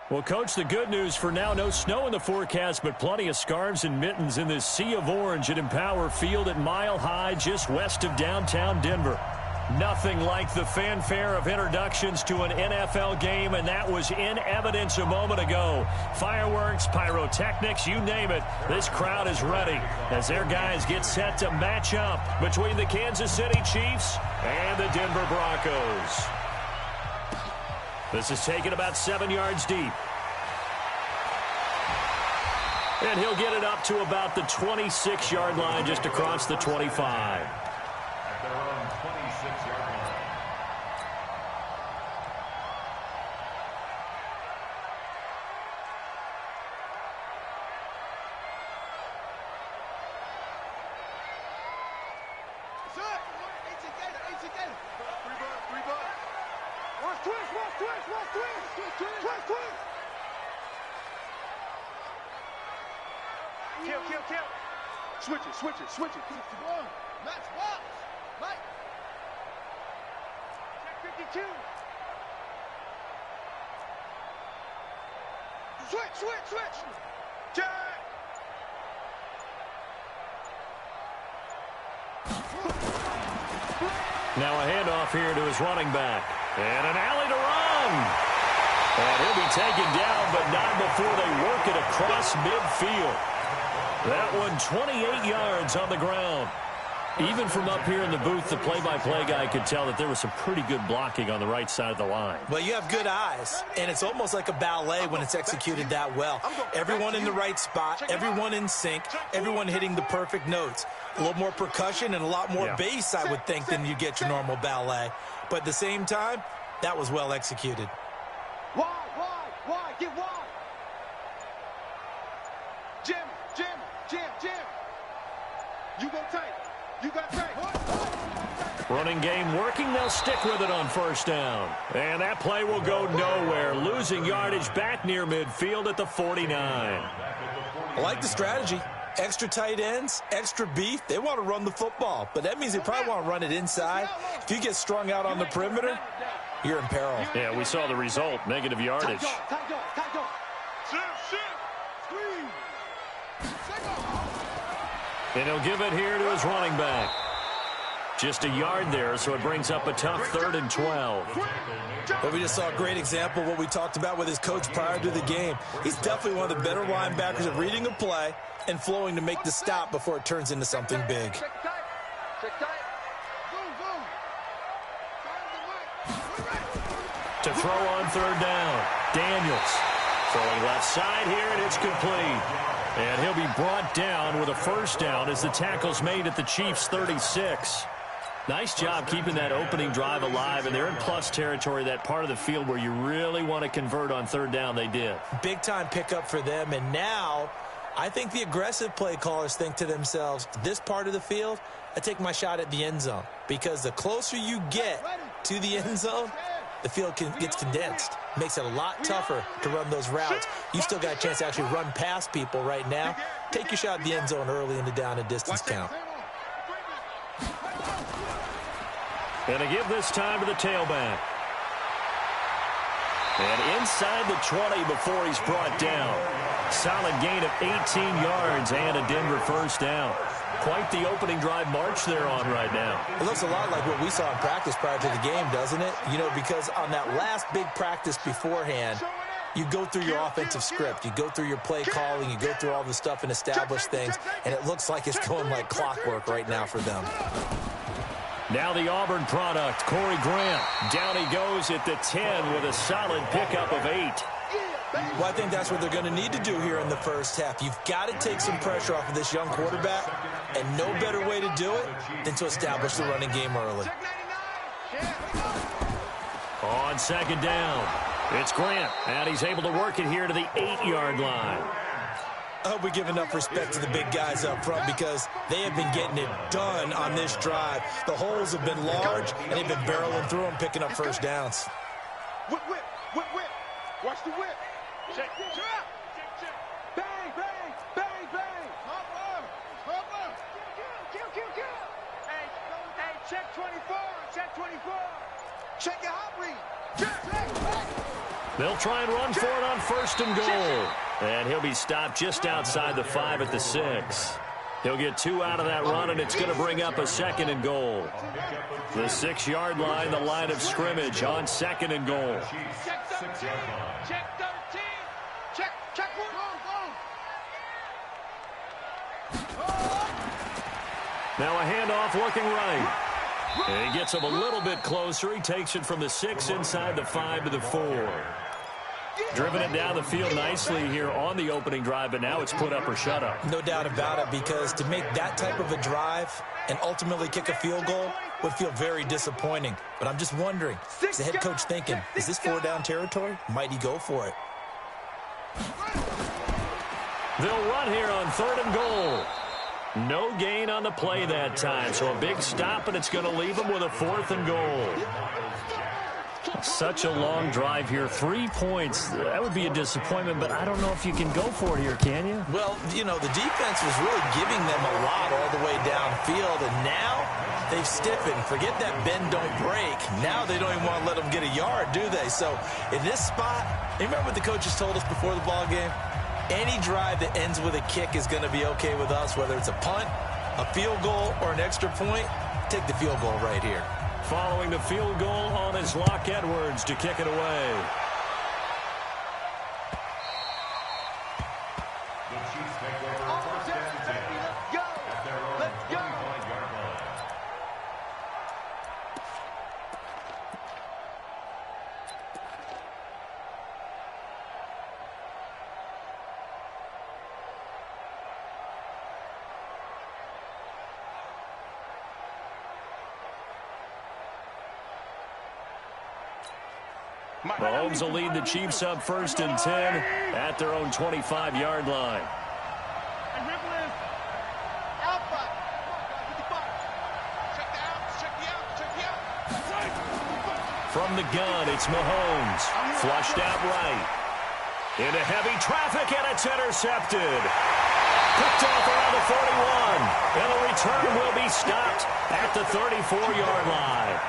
Well, Coach, the good news for now, no snow in the forecast, but plenty of scarves and mittens in this sea of orange at Empower Field at Mile High, just west of downtown Denver. Nothing like the fanfare of introductions to an NFL game, and that was in evidence a moment ago. Fireworks, pyrotechnics, you name it. This crowd is ready as their guys get set to match up between the Kansas City Chiefs and the Denver Broncos. This is taken about 7 yards deep. And he'll get it up to about the 26-yard line, just across the 25. At their own 26-yard line. Switch it. Match box. Mike. Check 52. Switch. Check. Now a handoff here to his running back. And an alley to run. And he'll be taken down, but not before they work it across midfield. That one 28 yards on the ground. Even from up here in the booth, the play-by-play guy could tell that there was some pretty good blocking on the right side of the line. Well, you have good eyes, and it's almost like a ballet when it's executed that well. Everyone in the right spot, everyone in sync, everyone hitting the perfect notes. A little more percussion and a lot more bass, I would think, than you get your normal ballet. But at the same time, that was well executed. Wide. Get wide. Jim. You go tight. You got tight. Running game working. They'll stick with it on first down. And that play will go nowhere. Losing yardage back near midfield at the 49. I like the strategy. Extra tight ends, extra beef. They want to run the football, but that means they probably want to run it inside. If you get strung out on the perimeter, you're in peril. Yeah, we saw the result. Negative yardage. And he'll give it here to his running back. Just a yard there, so it brings up a tough 3rd and 12. But we just saw a great example of what we talked about with his coach prior to the game. He's definitely one of the better linebackers at reading a play and flowing to make the stop before it turns into something big. To throw on 3rd down, Daniels. Throwing left side here, and it's complete. And he'll be brought down with a first down as the tackle's made at the Chiefs' 36. Nice job keeping that opening drive alive, and they're in plus territory, that part of the field where you really want to convert on 3rd down. They did. Big-time pickup for them, and now I think the aggressive play callers think to themselves, this part of the field, I take my shot at the end zone, because the closer you get to the end zone, the field gets condensed. Makes it a lot tougher to run those routes. You still got a chance to actually run past people right now. Take your shot at the end zone early in the down and distance count. And to give this time to the tailback. And inside the 20 before he's brought down. Solid gain of 18 yards and a Denver first down. Quite the opening drive march they're on right now. It looks a lot like what we saw in practice prior to the game, doesn't it? You know, because on that last big practice beforehand, you go through your offensive script. You go through your play calling. You go through all the stuff and establish things. And it looks like it's going like clockwork right now for them. Now the Auburn product, Corey Grant. Down he goes at the 10 with a solid pickup of 8. Well, I think that's what they're going to need to do here in the first half. You've got to take some pressure off of this young quarterback, and no better way to do it than to establish the running game early. On 2nd down, it's Grant, and he's able to work it here to the 8-yard line. I hope we give enough respect to the big guys up front because they have been getting it done on this drive. The holes have been large, and they've been barreling through them, picking up first downs. Whip. Watch the whip. Check. Bang. Hop. Kill. Hey, check 24. Check your hop read. Check. They'll try and run for it on 1st and goal. And he'll be stopped just outside the 5 at the 6. He'll get 2 out of that run, and it's going to bring up a 2nd and goal. The 6-yard line, the line of scrimmage on 2nd and goal. Check 13. Check 13. Check 1. Now a handoff looking right. And he gets him a little bit closer. He takes it from the 6 inside the 5 to the 4. Driven it down the field nicely here on the opening drive, but now it's put up or shut up. No doubt about it, because to make that type of a drive and ultimately kick a field goal would feel very disappointing. But I'm just wondering, is the head coach thinking, is this 4-down territory? Might he go for it? They'll run here on 3rd and goal. No gain on the play that time, so a big stop, and it's going to leave them with a 4th and goal. Such a long drive here. 3 points. That would be a disappointment, but I don't know if you can go for it here, can you? Well, you know, the defense was really giving them a lot all the way downfield, and now they've stiffened. Forget that bend, don't break. Now they don't even want to let them get a yard, do they? So in this spot, you remember what the coaches told us before the ball game? Any drive that ends with a kick is going to be okay with us, whether it's a punt, a field goal, or an extra point. Take the field goal right here. Following the field goal on is Locke Edwards to kick it away. The Chiefs take over first and 10 at their own 25-yard line. Mahomes will lead the Chiefs up 1st and 10 at their own 25-yard line. From the gun, it's Mahomes. Flushed out right. Into heavy traffic, and it's intercepted. Picked off around the 41. And the return will be stopped at the 34-yard line.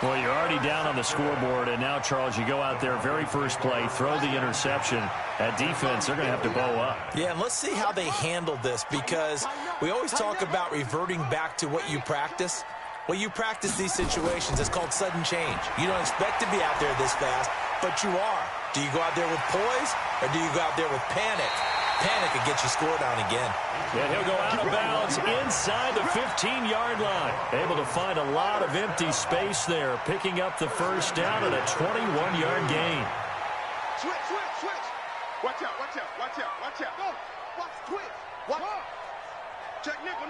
Well, you're already down on the scoreboard, and now, Charles, you go out there, very first play, throw the interception. At defense, they're going to have to bow up. Yeah, and let's see how they handle this, because we always talk about reverting back to what you practice. Well, you practice these situations. It's called sudden change. You don't expect to be out there this fast, but you are. Do you go out there with poise, or do you go out there with panic? Panic and get you scored on again. And he'll go out of bounds inside the 15-yard line. Able to find a lot of empty space there, picking up the first down and a 21-yard gain. Switch. Watch out. Go. Watch, twitch. Watch. Check nickel.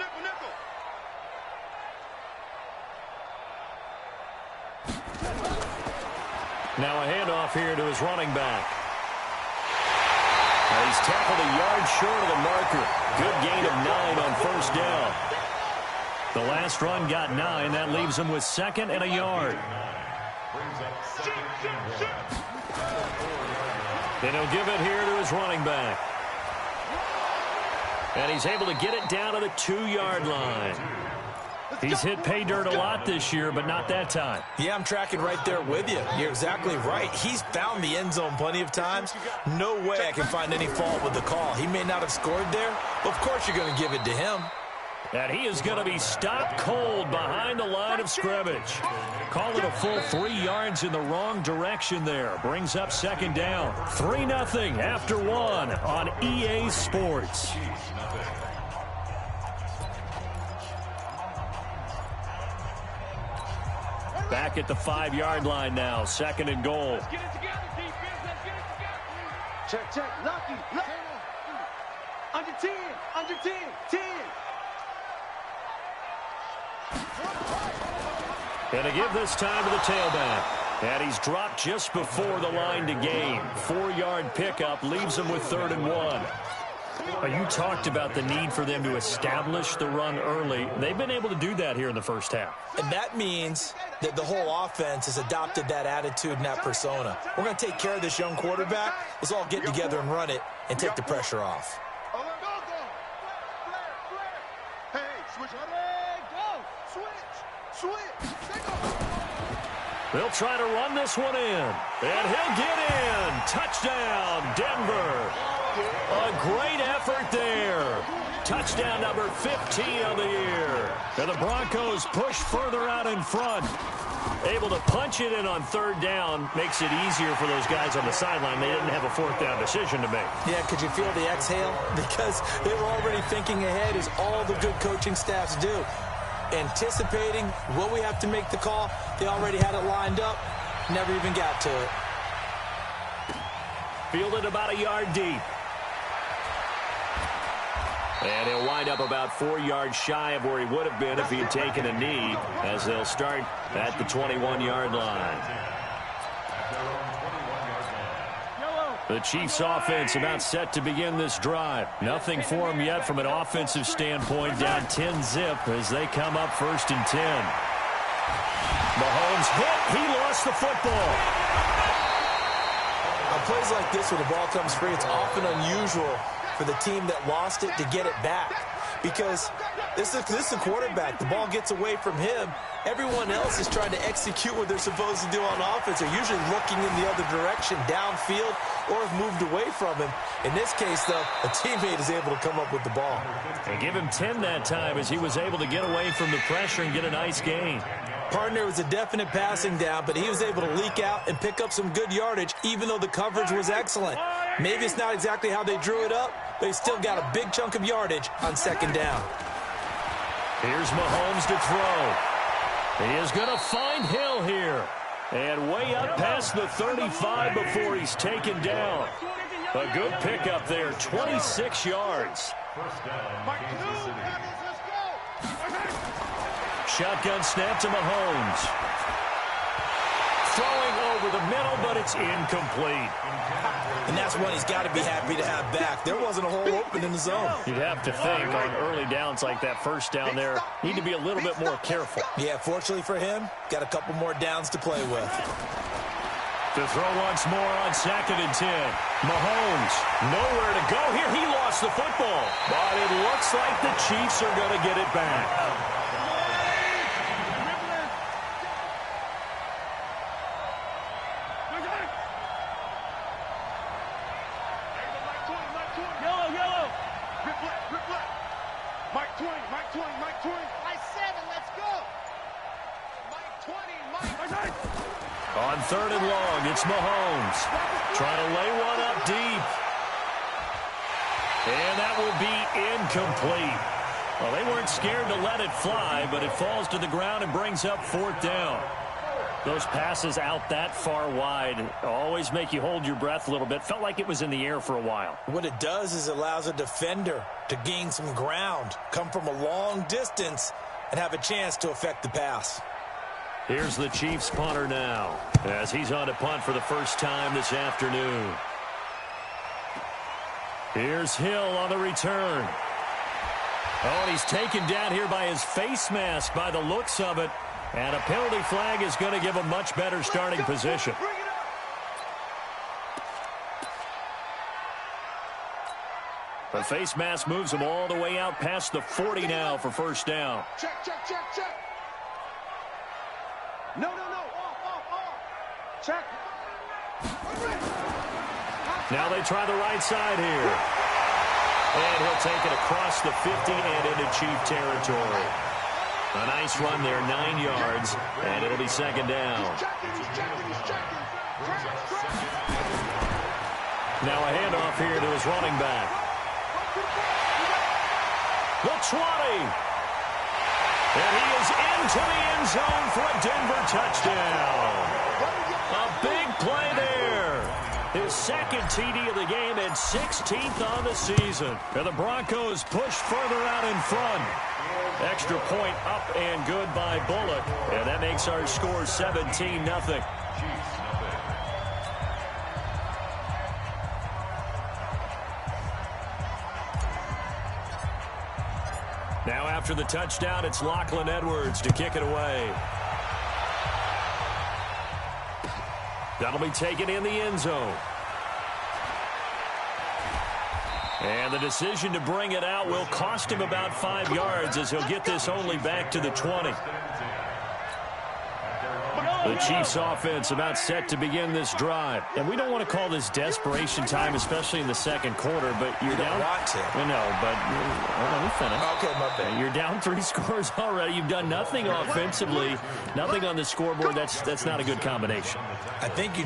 Now a handoff here to his running back. He's tackled a yard short of the marker. Good gain of 9 on first down. The last run got 9. That leaves him with 2nd and a yard. And he'll give it here to his running back. And he's able to get it down to the 2-yard line. He's hit pay dirt a lot this year, but not that time. Yeah, I'm tracking right there with you. You're exactly right. He's found the end zone plenty of times. No way I can find any fault with the call. He may not have scored there, but of course you're going to give it to him. And he is going to be stopped cold behind the line of scrimmage. Call it a full 3 yards in the wrong direction there. Brings up 2nd down. 3-0 after 1 on EA Sports. Back at the 5-yard line now. 2nd and goal. Let's get it together, defense. Let's get it together. Check. Lucky. Under 10. 10. And to give this time to the tailback. And he's dropped just before the line to gain. 4-yard pickup leaves him with 3rd and 1. You talked about the need for them to establish the run early. They've been able to do that here in the first half. And that means that the whole offense has adopted that attitude and that persona. We're going to take care of this young quarterback. Let's all get together and run it and take the pressure off. Go. Hey, switch. Go. Switch. They go. They'll try to run this one in. And he'll get in. Touchdown, Denver. A great effort there. Touchdown number 15 of the year. And the Broncos push further out in front. Able to punch it in on third down. Makes it easier for those guys on the sideline. They didn't have a fourth down decision to make. Yeah, could you feel the exhale? Because they were already thinking ahead, as all the good coaching staffs do. Anticipating, will we have to make the call? They already had it lined up. Never even got to it. Fielded about a yard deep. And he'll wind up about 4 yards shy of where he would have been if he had taken a knee, as they'll start at the 21-yard line. The Chiefs offense about set to begin this drive. Nothing for them yet from an offensive standpoint, down 10-zip as they come up 1st and 10. Mahomes hit. He lost the football. On plays like this, when the ball comes free, it's often unusual for the team that lost it to get it back, because this is the quarterback. The ball gets away from him. Everyone else is trying to execute what they're supposed to do on offense. They're usually looking in the other direction, downfield, or have moved away from him. In this case, though, a teammate is able to come up with the ball. They give him 10 that time as he was able to get away from the pressure and get a nice gain. Partner was a definite passing down, but he was able to leak out and pick up some good yardage, even though the coverage was excellent. Maybe it's not exactly how they drew it up, but he still got a big chunk of yardage on 2nd down. Here's Mahomes to throw. He is going to find Hill here. And way up past the 35 before he's taken down. A good pickup there, 26 yards. Shotgun snap to Mahomes. Throwing over the middle, but it's incomplete. And that's one he's got to be happy to have back. There wasn't a hole open in the zone. You'd have to think on early downs like that, first down there, need to be a little bit more careful. Yeah, fortunately for him, got a couple more downs to play with. To throw once more on 2nd and 10. Mahomes, nowhere to go here. He lost the football. But it looks like the Chiefs are going to get it back. On 3rd and long, it's Mahomes. Trying to lay one up deep. And that will be incomplete. Well, they weren't scared to let it fly, but it falls to the ground and brings up 4th down. Those passes out that far wide always make you hold your breath a little bit. Felt like it was in the air for a while. What it does is it allows a defender to gain some ground, come from a long distance, and have a chance to affect the pass. Here's the Chiefs punter now, as he's on to punt for the first time this afternoon. Here's Hill on the return. Oh, and he's taken down here by his face mask by the looks of it. And a penalty flag is going to give a much better starting position. The face mask moves him all the way out past the 40 now for first down. Check. No. Off. Check. Now they try the right side here. And he'll take it across the 50 and into Chief territory. A nice run there, 9 yards, and it'll be 2nd down. Now a handoff here to his running back. The 20. And he is into the end zone for a Denver touchdown. A big play there. His 2nd TD of the game and 16th on the season. And the Broncos push further out in front. Extra point up and good by Bullock. And that makes our score 17-0. Now after the touchdown, it's Lachlan Edwards to kick it away. That'll be taken in the end zone. And the decision to bring it out will cost him about 5 yards as he'll get this only back to the 20. The Chiefs offense about set to begin this drive. And we don't want to call this desperation time, especially in the second quarter, but you're down. You don't want to. I know, but let me finish. Okay, my bad. You're down 3 scores already. You've done nothing offensively, nothing on the scoreboard. That's not a good combination. I think you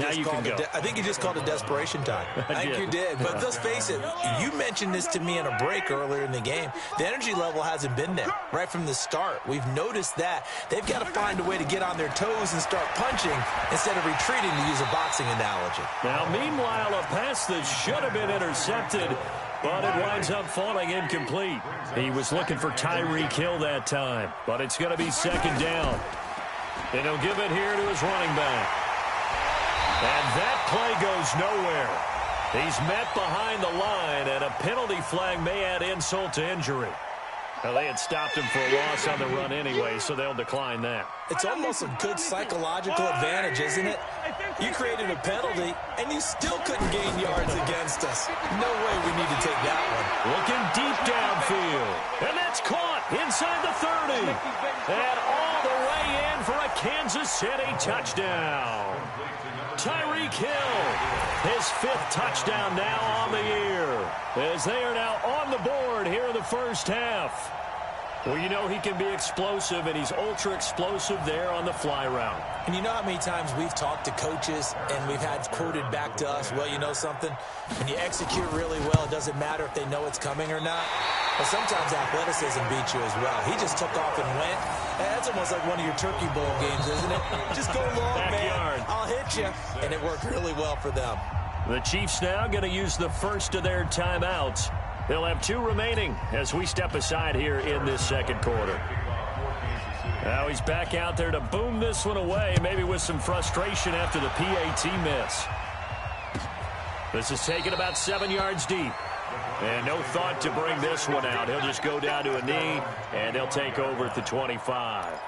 just called it desperation time. I think you did. But let's face it, you mentioned this to me in a break earlier in the game. The energy level hasn't been there right from the start. We've noticed that. They've got to find a way to get on their toes and start punching instead of retreating, to use a boxing analogy. Now, meanwhile, a pass that should have been intercepted, but it winds up falling incomplete. He was looking for Tyreek Hill that time, but it's going to be second down. And he'll give it here to his running back. And that play goes nowhere. He's met behind the line, and a penalty flag may add insult to injury. Now, they had stopped him for a loss on the run anyway, so they'll decline that. It's almost a good psychological advantage, isn't it? You created a penalty, and you still couldn't gain yards against us. No way we need to take that one. Looking deep downfield. And that's caught inside the 30. And all the way in for a Kansas City touchdown. Tyreek Hill, his 5th touchdown now on the year, as they are now on the board here in the first half. Well, you know he can be explosive, and he's ultra-explosive there on the fly route. And you know how many times we've talked to coaches, and we've had quoted back to us, well, you know something? When you execute really well, it doesn't matter if they know it's coming or not. But sometimes athleticism beats you as well. He just took off and went. That's almost like one of your Turkey Bowl games, isn't it? Just go long, Backyard. man. I'll hit you. And it worked really well for them. The Chiefs now going to use the first of their timeouts. They'll have 2 remaining as we step aside here in this second quarter. Now he's back out there to boom this one away, maybe with some frustration after the PAT miss. This is taken about 7 yards deep. And no thought to bring this one out. He'll just go down to a knee, and they'll take over at the 25.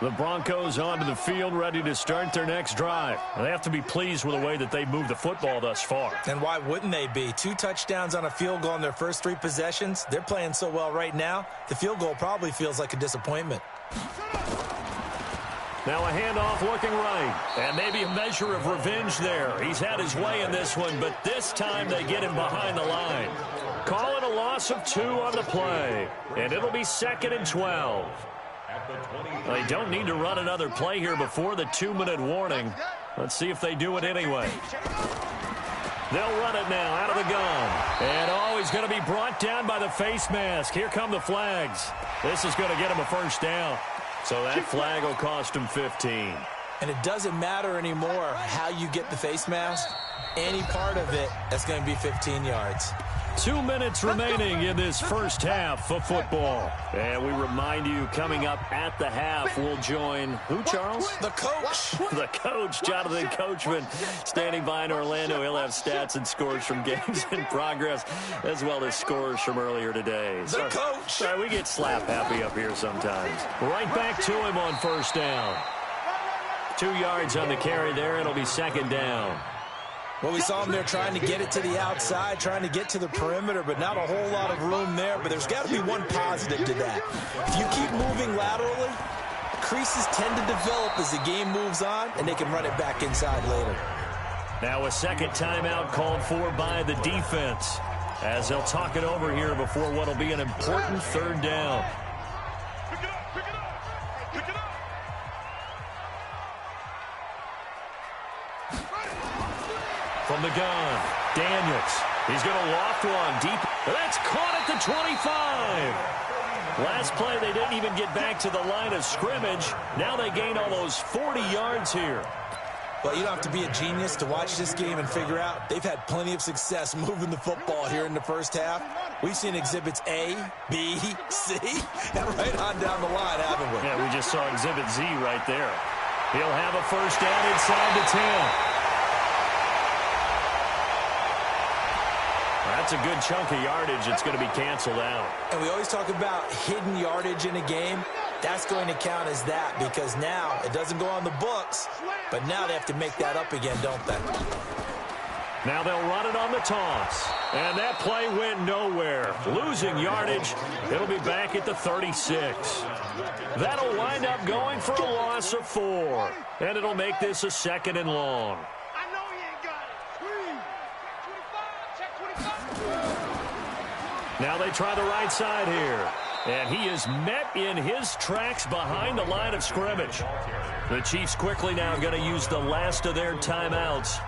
The Broncos onto the field, ready to start their next drive. They have to be pleased with the way that they've moved the football thus far. And why wouldn't they be? 2 touchdowns on a field goal in their first 3 possessions. They're playing so well right now, the field goal probably feels like a disappointment. Now a handoff looking right, and maybe a measure of revenge there. He's had his way in this one, but this time they get him behind the line. Calling a loss of 2 on the play, and it'll be 2nd and 12. They don't need to run another play here before the 2-minute warning. Let's see if they do it anyway. They'll run it now out of the gun. And, he's going to be brought down by the face mask. Here come the flags. This is going to get him a first down. So that flag will cost him 15. And it doesn't matter anymore how you get the face mask. Any part of it, that's going to be 15 yards. 2 minutes remaining in this first half of football. And we remind you, coming up at the half, we'll join who, Charles? The coach. The coach, Jonathan Coachman, standing by in Orlando. He'll have stats and scores from games in progress, as well as scores from earlier today. The coach. Sorry, we get slap happy up here sometimes. Right back to him on first down. 2 yards on the carry there. It'll be 2nd down. Well, we saw him there trying to get it to the outside, trying to get to the perimeter, but not a whole lot of room there. But there's got to be one positive to that. If you keep moving laterally, creases tend to develop as the game moves on, and they can run it back inside later. Now a second timeout called for by the defense, as they'll talk it over here before what will be an important 3rd down. From the gun, Daniels. He's going to loft one deep. That's caught at the 25. Last play, they didn't even get back to the line of scrimmage. Now they gain almost 40 yards here. Well, you don't have to be a genius to watch this game and figure out they've had plenty of success moving the football here in the first half. We've seen exhibits A, B, C, and right on down the line, haven't we? Yeah, we just saw exhibit Z right there. He'll have a first down inside the 10. That's a good chunk of yardage. It's going to be canceled out. And we always talk about hidden yardage in a game. That's going to count as that because now it doesn't go on the books, but now they have to make that up again, don't they? Now they'll run it on the toss. And that play went nowhere. Losing yardage. It'll be back at the 36. That'll wind up going for a loss of 4. And it'll make this a 2nd and long. I know he ain't got it. Check 25. Now they try the right side here. And he is met in his tracks behind the line of scrimmage. The Chiefs quickly now going to use the last of their timeouts,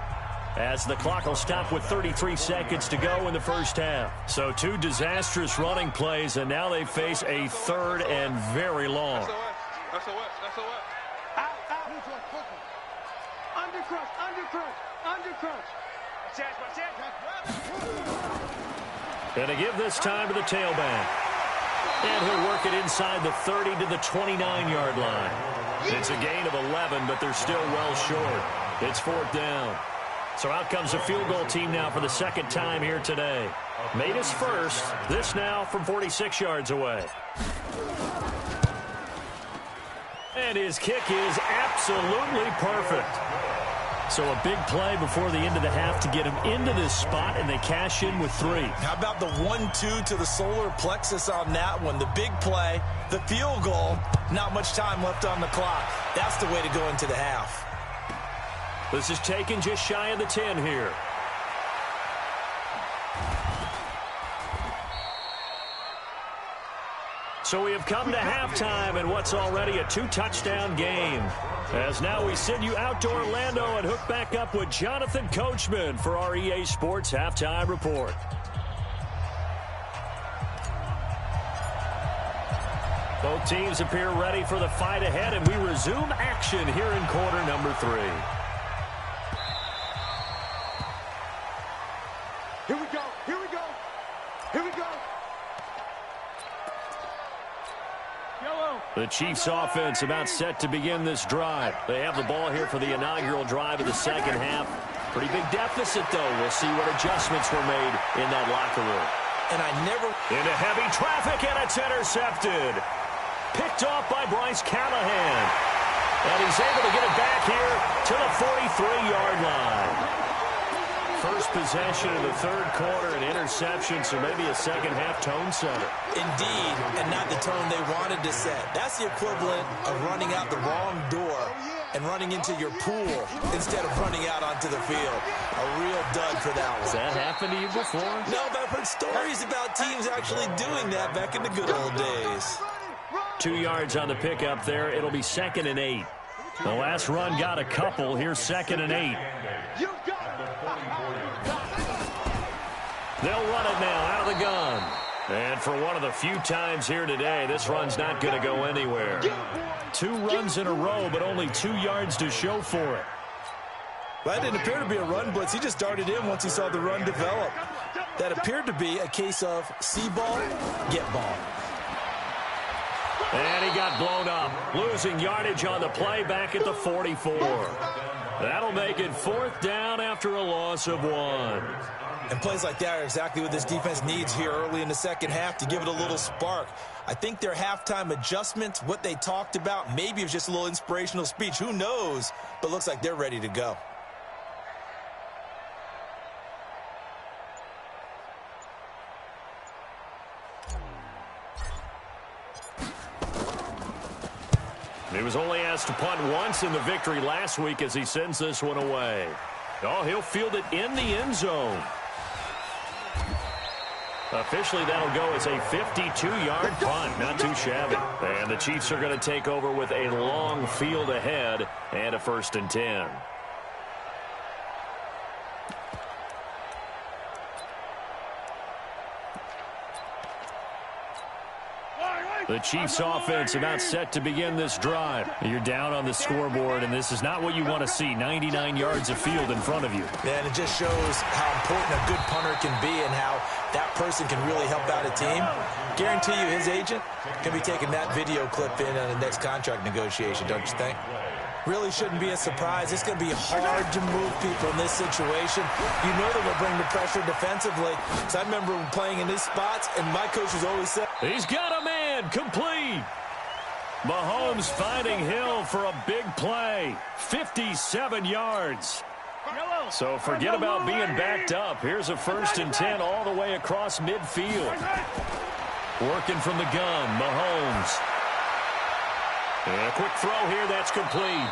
as the clock will stop with 33 seconds to go in the first half. So 2 disastrous running plays, and now they face a 3rd and very long. That's a what? Out. Under crunch. And to give this time to the tailback. And he'll work it inside the 30 to the 29-yard line. It's a gain of 11, but they're still well short. It's 4th down. So out comes the field goal team now for the 2nd time here today. Made his first. This now from 46 yards away. And his kick is absolutely perfect. So a big play before the end of the half to get him into this spot, and they cash in with 3. How about the 1-2 to the solar plexus on that one? The big play, the field goal, not much time left on the clock. That's the way to go into the half. This is taken just shy of the 10 here. So we have come to halftime in what's already a 2-touchdown game. As now we send you out to Orlando and hook back up with Jonathan Coachman for our EA Sports Halftime Report. Both teams appear ready for the fight ahead, and we resume action here in quarter number 3. Here we go. The Chiefs offense about set to begin this drive. They have the ball here for the inaugural drive of the 2nd half. Pretty big deficit, though. We'll see what adjustments were made in that locker room. And I never... Into heavy traffic, and it's intercepted. Picked off by Bryce Callahan. And he's able to get it back here to the 43-yard line. First possession of the 3rd quarter, an interception, so maybe a 2nd half tone setter. Indeed, and not the tone they wanted to set. That's the equivalent of running out the wrong door and running into your pool instead of running out onto the field. A real dud for that one. Has that happened to you before? No, but I've heard stories about teams actually doing that back in the good old days. 2 yards on the pickup there. It'll be 2nd and 8. The last run got a couple. Here's 2nd and 8. They'll run it now out of the gun. And for one of the few times here today, this run's not going to go anywhere. 2 runs in a row, but only 2 yards to show for it. That didn't appear to be a run blitz. He just darted in once he saw the run develop. That appeared to be a case of see ball, get ball. And he got blown up. Losing yardage on the play back at the 44. That'll make it 4th down after a loss of 1. And plays like that are exactly what this defense needs here early in the 2nd half to give it a little spark. I think their halftime adjustments, what they talked about, maybe it was just a little inspirational speech. Who knows? But looks like they're ready to go. He was only asked to punt once in the victory last week as he sends this one away. Oh, he'll field it in the end zone. Officially, that'll go as a 52-yard punt. Not too shabby. And the Chiefs are going to take over with a long field ahead and a 1st and 10. The Chiefs offense about set to begin this drive. You're down on the scoreboard, and this is not what you want to see. 99 yards of field in front of you. And it just shows how important a good punter can be and how that person can really help out a team. Guarantee you his agent can be taking that video clip in on the next contract negotiation, don't you think? Really shouldn't be a surprise. It's going to be hard to move people in this situation. You know they're going to bring the pressure defensively. So I remember playing in these spots, and my coaches always said, he's got a man, complete. Mahomes finding Hill for a big play. 57 yards. So forget about being backed up. Here's a 1st and 10 all the way across midfield. Working from the gun, Mahomes. And a quick throw here, that's complete.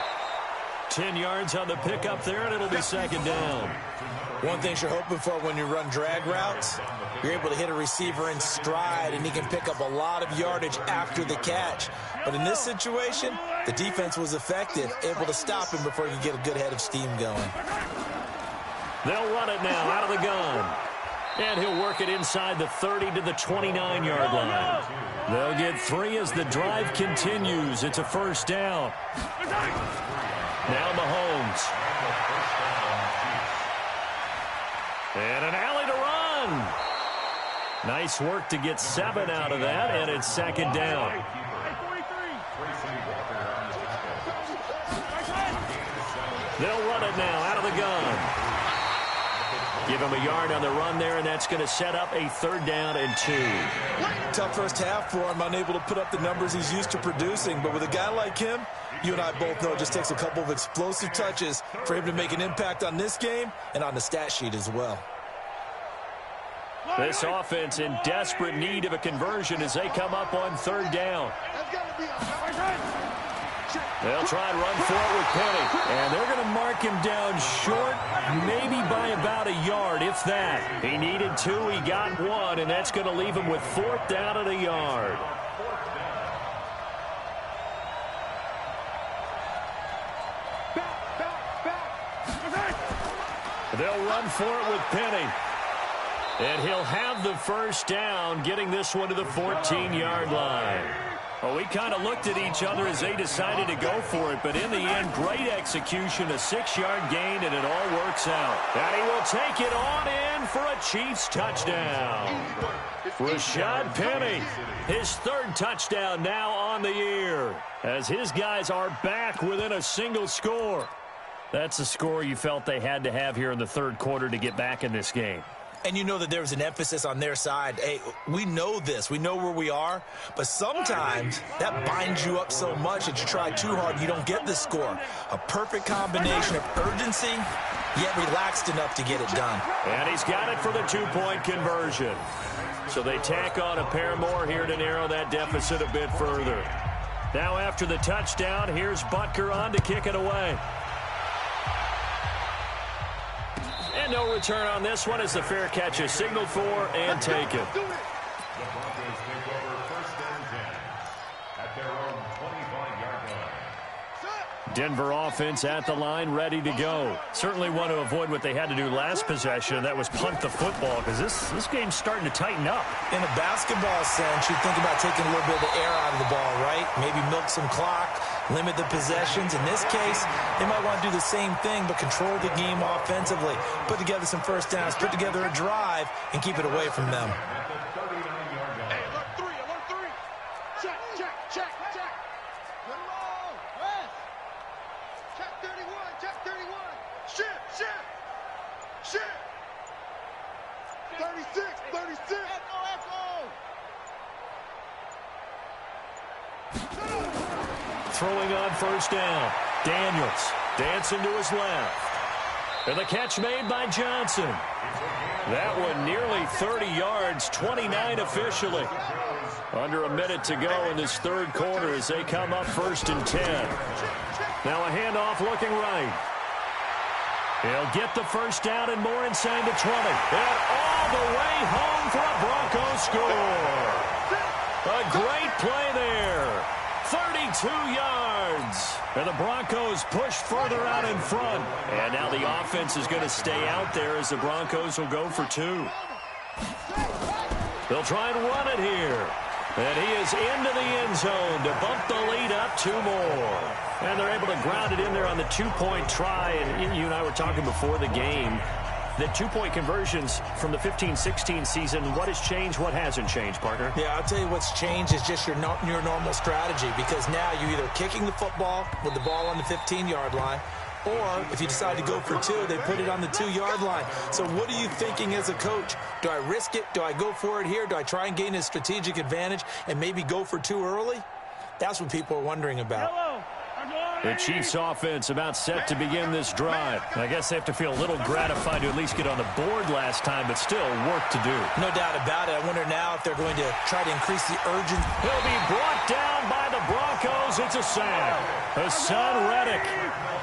10 yards on the pickup there, and it'll be 2nd down. One thing you're hoping for when you run drag routes, you're able to hit a receiver in stride, and he can pick up a lot of yardage after the catch. But in this situation, the defense was effective, able to stop him before he could get a good head of steam going. They'll run it now out of the gun. And he'll work it inside the 30 to the 29-yard line. They'll get 3 as the drive continues. It's a 1st down. Now Mahomes. And an alley to run. Nice work to get 7 out of that, and it's 2nd down. They'll run it now out of the gun. Give him a yard on the run there, and that's going to set up a 3rd down and 2. Tough first half for him, unable to put up the numbers he's used to producing. But with a guy like him, you and I both know it just takes a couple of explosive touches for him to make an impact on this game and on the stat sheet as well. This offense in desperate need of a conversion as they come up on 3rd down. They'll try and run for it with Penny. And they're going to mark him down short, maybe by about a yard, if that. He needed 2, he got 1, and that's going to leave him with 4th down and a yard. They'll run for it with Penny. And he'll have the 1st down, getting this one to the 14-yard line. Well, we kind of looked at each other as they decided to go for it, but in the end, great execution, a 6-yard gain, and it all works out. And he will take it on in for a Chiefs touchdown. Rashad Penny, his 3rd touchdown now on the year, as his guys are back within a single score. That's a score you felt they had to have here in the 3rd quarter to get back in this game. And you know that there was an emphasis on their side. Hey, we know this. We know where we are. But sometimes that binds you up so much that you try too hard and you don't get the score. A perfect combination of urgency, yet relaxed enough to get it done. And he's got it for the 2-point conversion. So they tack on a pair more here to narrow that deficit a bit further. Now after the touchdown, here's Butker on to kick it away. And no return on this one as the fair catch is signaled for and taken. Denver offense at the line, ready to go. Certainly want to avoid what they had to do last possession, and that was punt the football, because this game's starting to tighten up. In a basketball sense, you think about taking a little bit of the air out of the ball, right? Maybe milk some clock, limit the possessions. In this case, they might want to do the same thing, but control the game offensively. Put together some 1st downs, put together a drive, and keep it away from them. Hey, alert 3, alert 3. Check, check, check, check. Good ball. West. Check 31, check 31. Shift, shift. Shift. 36, 36. Throwing on 1st down. Daniels dancing to his left. And the catch made by Johnson. That one nearly 30 yards, 29 officially. Under a minute to go in this 3rd quarter as they come up 1st and 10. Now a handoff looking right. He'll get the 1st down and more inside the 20. And all the way home for a Broncos score. A great play there. 32 yards. And the Broncos push further out in front. And now the offense is going to stay out there as the Broncos will go for 2. They'll try and run it here. And he is into the end zone to bump the lead up 2 more. And they're able to ground it in there on the 2-point try. And you and I were talking before the game. The 2-point conversions from the 15-16 season, what has changed, what hasn't changed, partner? Yeah, I'll tell you what's changed is just your normal strategy, because now you're either kicking the football with the ball on the 15-yard line, or if you decide to go for 2, they put it on the 2-yard line. So what are you thinking as a coach? Do I risk it? Do I go for it here? Do I try and gain a strategic advantage and maybe go for 2 early? That's what people are wondering about. Yellow. The Chiefs offense about set to begin this drive. I guess they have to feel a little gratified to at least get on the board last time, but still work to do. No doubt about it. I wonder now if they're going to try to increase the urgency. He'll be brought down by the Broncos. It's a sack. Hassan Reddick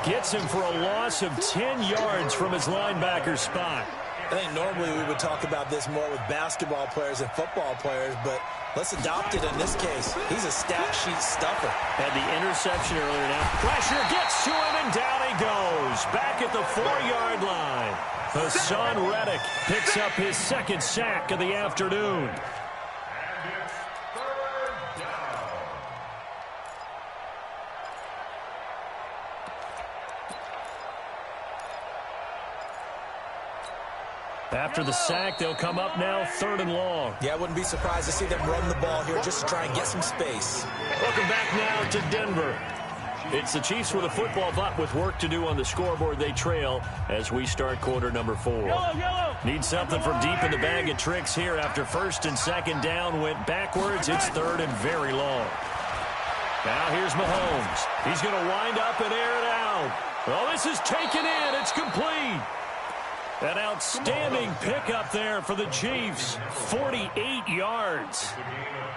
gets him for a loss of 10 yards from his linebacker spot. I think normally we would talk about this more with basketball players and football players, but let's adopt it in this case. He's a stat sheet stuffer. Had the interception earlier now. Pressure gets to him, and down he goes. Back at the 4-yard line. Hassan Reddick picks up his second sack of the afternoon. After the sack, they'll come up now 3rd and long. Yeah, I wouldn't be surprised to see them run the ball here just to try and get some space. Welcome back now to Denver. It's the Chiefs with a football, but with work to do on the scoreboard. They trail as we start quarter number 4. Need something from deep in the bag of tricks here after 1st and 2nd down went backwards. It's 3rd and very long. Now here's Mahomes. He's going to wind up and air it out. Well, this is taken in. It's complete. An outstanding pickup there for the Chiefs. 48 yards.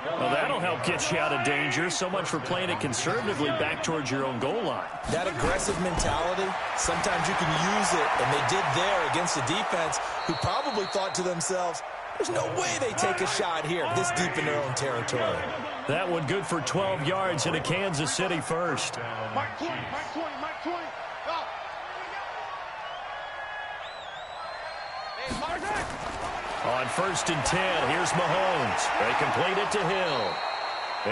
Well, that'll help get you out of danger. So much for playing it conservatively back towards your own goal line. That aggressive mentality, sometimes you can use it, and they did there against a defense who probably thought to themselves, there's no way they take a shot here this deep in their own territory. That one good for 12 yards in a Kansas City first. Mike 20, Mike 20, Mike 20. On 1st and 10, here's Mahomes. They complete it to Hill.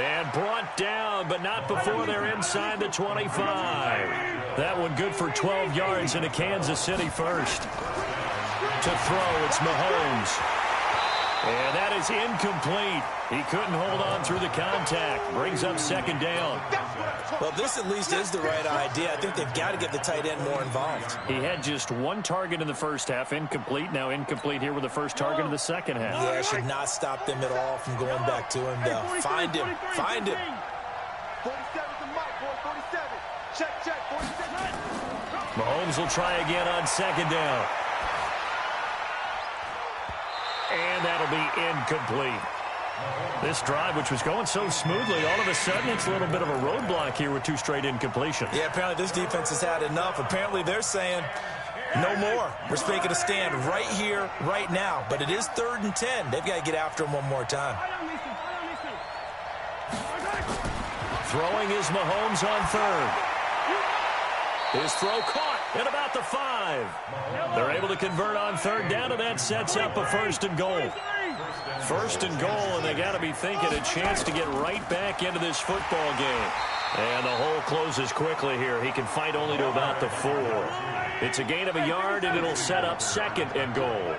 And brought down, but not before they're inside the 25. That one good for 12 yards in a Kansas City first. To throw, it's Mahomes. And that is incomplete. He couldn't hold on through the contact. Brings up 2nd down. Well, this at least is the right idea. I think they've got to get the tight end more involved. He had just 1 target in the first half, incomplete. Now incomplete here with the first target of the second half. Yeah, should not stop them at all from going back to him, though. Find him. Find him. 47's the mic, boy. 47. Check, 47. Mahomes will try again on 2nd down. And that'll be incomplete. This drive, which was going so smoothly, all of a sudden it's a little bit of a roadblock here with 2 straight incompletions. Yeah, apparently this defense has had enough. Apparently they're saying no more. We're making a stand right here, right now. But it is 3rd and 10. They've got to get after him one more time. Throwing is Mahomes on 3rd. His throw caught at about the 5. They're able to convert on 3rd down, and that sets up a 1st and goal. 1st and goal, and they got to be thinking a chance to get right back into this football game. And the hole closes quickly here. He can fight only to about the 4. It's a gain of a yard, and it'll set up 2nd and goal.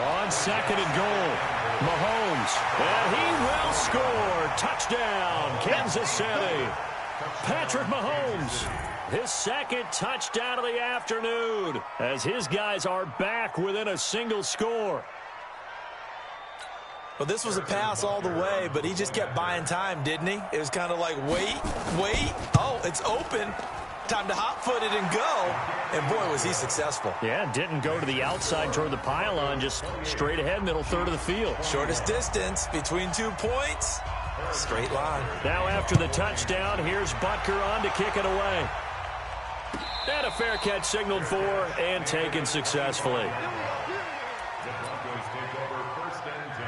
On 2nd and goal, Mahomes, and he will score. Touchdown, Kansas City. Patrick Mahomes, his 2nd touchdown of the afternoon, as his guys are back within a single score. Well, this was a pass all the way, but he just kept buying time, didn't he? It was kind of like, wait. Oh, it's open. Time to hot-foot it and go. And, boy, was he successful. Yeah, didn't go to the outside toward the pylon, just straight ahead, middle 3rd of the field. Shortest distance between 2 points. Straight line. Now after the touchdown, here's Butker on to kick it away. And a fair catch signaled for and taken successfully. The Broncos take over 1st and 10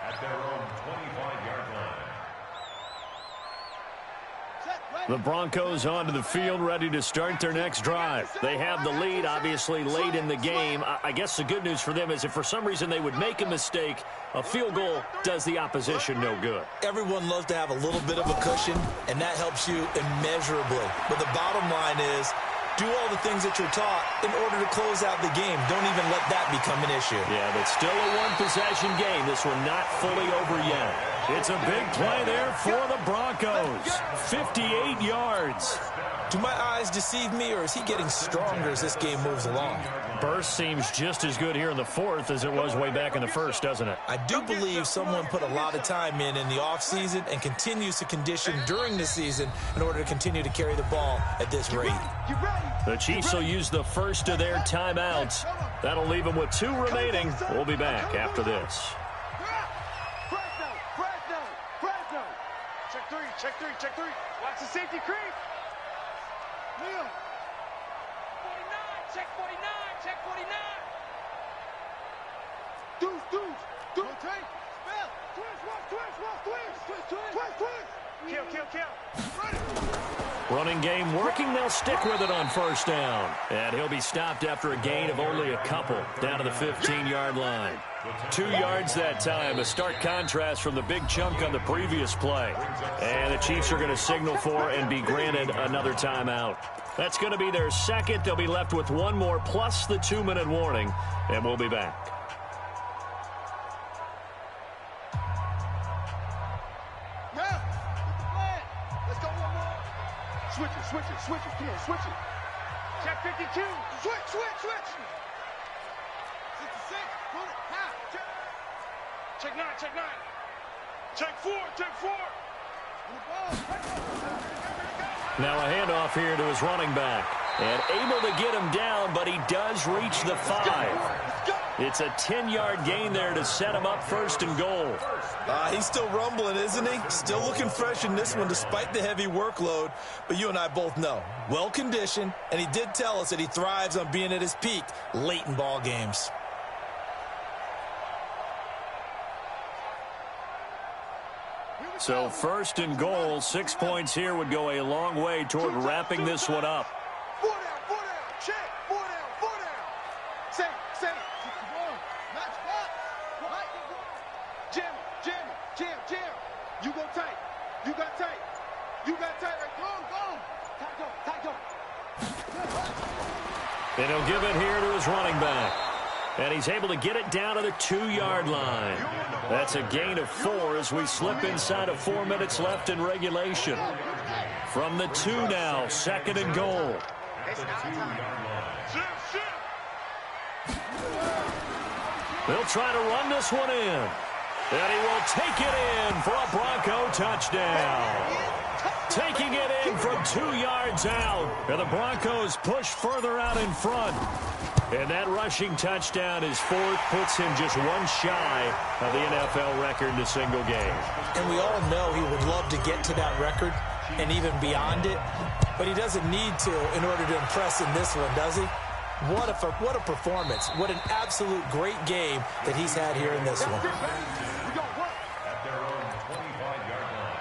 at their own 25-yard line. The Broncos onto the field, ready to start their next drive. They have the lead, obviously, late in the game. I guess the good news for them is if for some reason they would make a mistake, a field goal does the opposition no good. Everyone loves to have a little bit of a cushion, and that helps you immeasurably. But the bottom line is, do all the things that you're taught in order to close out the game. Don't even let that become an issue. Yeah, but still a 1-possession game. This one not fully over yet. It's a big play there for the Broncos. 58 yards. Do my eyes deceive me, or is he getting stronger as this game moves along? Burst seems just as good here in the fourth as it was way back in the first, doesn't it? I do believe someone put a lot of time in the offseason and continues to condition during the season in order to continue to carry the ball at this rate. The Chiefs will use the first of their timeouts. That'll leave them with 2 remaining. We'll be back after this. Check three. Watch the safety creep. Neil. 49, check 49. Deuce. Rotate. Spell. Twist. Kill. Running game working. They'll stick with it on first down. And he'll be stopped after a gain of only a couple, down to the 15-yard line. 2 yards that time, a stark contrast from the big chunk on the previous play. And the Chiefs are going to signal for and be granted another timeout. That's going to be their second. They'll be left with 1 more plus the 2-minute warning, and we'll be back. Let's go one more. Switch it. Come on, switch it. Check 52. Switch. 66. Put it. Half. Check 9. Check 4. Now a handoff here to his running back. And able to get him down, but he does reach the 5. It's a 10-yard gain there to set him up first and goal. He's still rumbling, isn't he? Still looking fresh in this one despite the heavy workload. But you and I both know, well-conditioned, and he did tell us that he thrives on being at his peak late in ball games. So first and goal, 6 points here would go a long way toward wrapping this one up. 4 down. Check. 4 down. Safe. Match box. Jam. You go tight. You got tight right. Go. Tight go. And he'll give it here to his running back. And he's able to get it down to the 2-yard line. That's a gain of 4 as we slip inside of 4 minutes left in regulation. From the 2 now, second and goal. They'll try to run this one in. And he will take it in for a Bronco touchdown. Taking it in from 2 yards out. And the Broncos push further out in front. And that rushing touchdown, his 4th, puts him just 1 shy of the NFL record in a single game. And we all know he would love to get to that record and even beyond it. But he doesn't need to in order to impress in this one, does he? What a performance. What an absolute great game that he's had here in this one. At their own 25-yard line.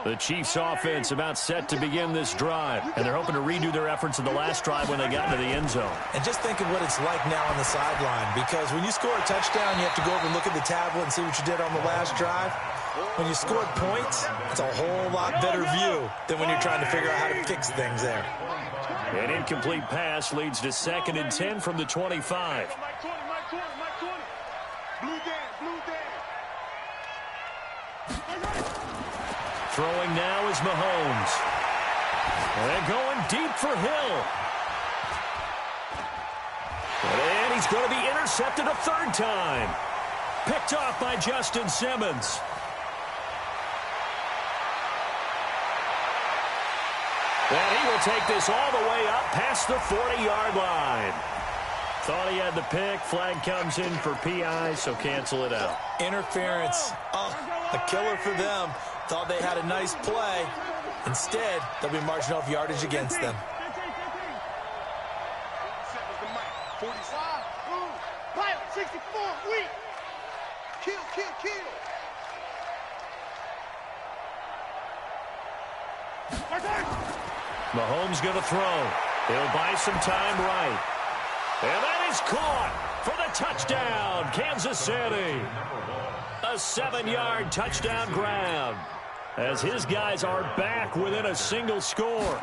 The Chiefs offense about set to begin this drive, and they're hoping to redo their efforts in the last drive when they got into the end zone. And just think of what it's like now on the sideline, because when you score a touchdown, you have to go over and look at the tablet and see what you did on the last drive. When you scored points, it's a whole lot better view than when you're trying to figure out how to fix things there. An incomplete pass leads to 2nd and 10 from the 25. Throwing now is Mahomes. And going deep for Hill. And he's going to be intercepted a 3rd time. Picked off by Justin Simmons. And he will take this all the way up past the 40-yard line. Thought he had the pick. Flag comes in for PI, so cancel it out. Interference. Oh, a killer for them. Thought they had a nice play. Instead, they'll be marching off yardage against them. 45. Pilot 64. Weak. Kill. Mahomes going to throw. He'll buy some time right. And that is caught for the touchdown, Kansas City. A 7-yard touchdown grab as his guys are back within a single score.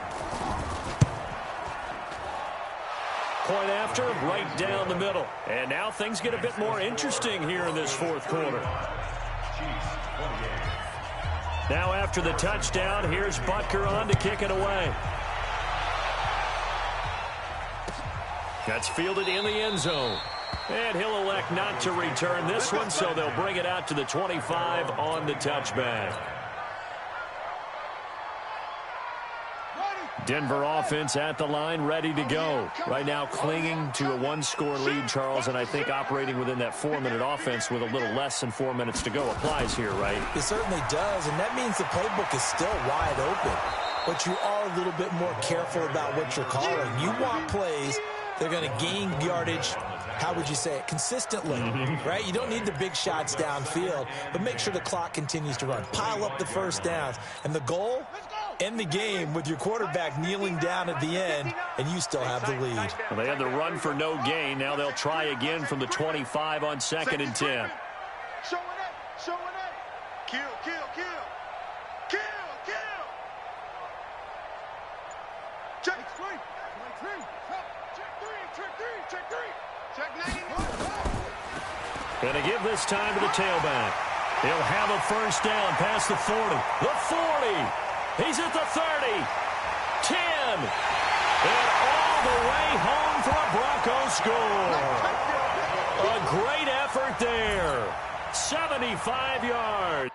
point after, right down the middle. And now things get a bit more interesting here in this fourth quarter. Now after the touchdown, here's Butker on to kick it away. That's fielded in the end zone. And he'll elect not to return this one, so they'll bring it out to the 25 on the touchback. Denver offense at the line, ready to go. Right now clinging to a one-score lead, Charles, and I think operating within that 4-minute offense with a little less than 4 minutes to go applies here, right? It certainly does, and that means the playbook is still wide open. But you are a little bit more careful about what you're calling. You want plays they're going to gain yardage, how would you say it, consistently, right? You don't need the big shots downfield, but make sure the clock continues to run. Pile up the first downs. And the goal, end the game with your quarterback kneeling down at the end, and you still have the lead. Well, they had the run for no gain. Now they'll try again from the 25 on 2nd and 10. Showing it, showing it. Kill, kill, kill. Kill, kill. Check three. Check three. Check 90. Gonna give this time to the tailback. He'll have a first down past the 40. The 40. He's at the 30. 10. And all the way home for a Bronco score. A great effort there. 75 yards.